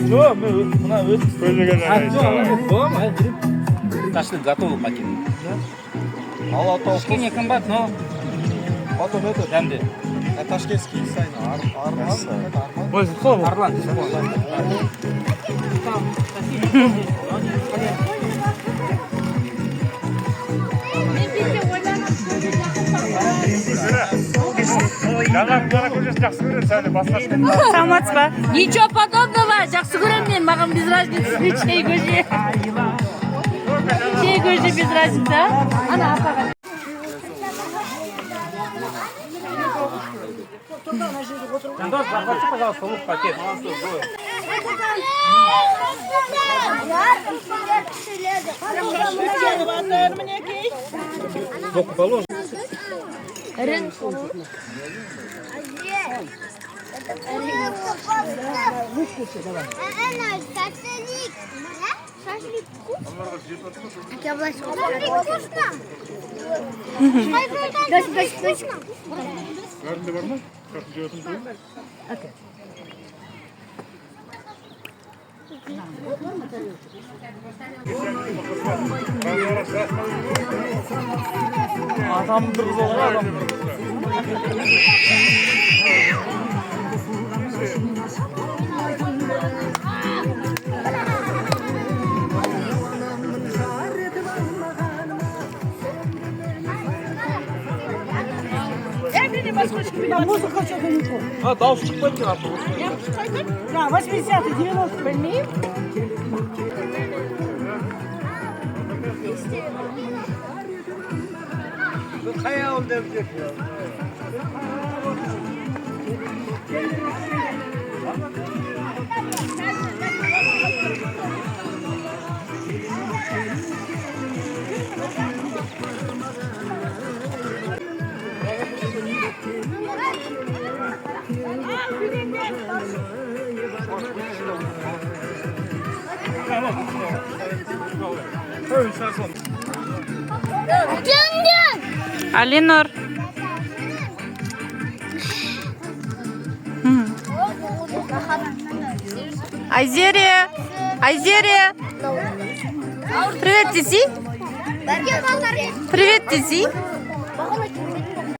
Жоқ, мен мына өтіп Нашли готовый пакет. Алатау. Кішкене қымбат, но Потом это, дәмді. ташкентский сайын Арлан. Ой, сол. Арлан. Жаңа көжесі жақсы көреді сәлі басқасын. Саламатсыз ба? Ничего подобного. Жақсы көремін мен. Маған без разницы. Чей көже. Чей көже без разницы. Ана апаға. Жандос, захвати, пожалуйста, лук пакет. Сколько положено? Бәрінде бар ма? Картын жеп отырмын. Адамды қыз олға адам. Музыка что-то не то. Дауыс шықпайды екен автобус. Да, 80-й, 90-й. Білмеймін. Қай ауылда өтеді? Алинур. Айзерия. Айзерия. Привет, Тиси. Привет, Тиси.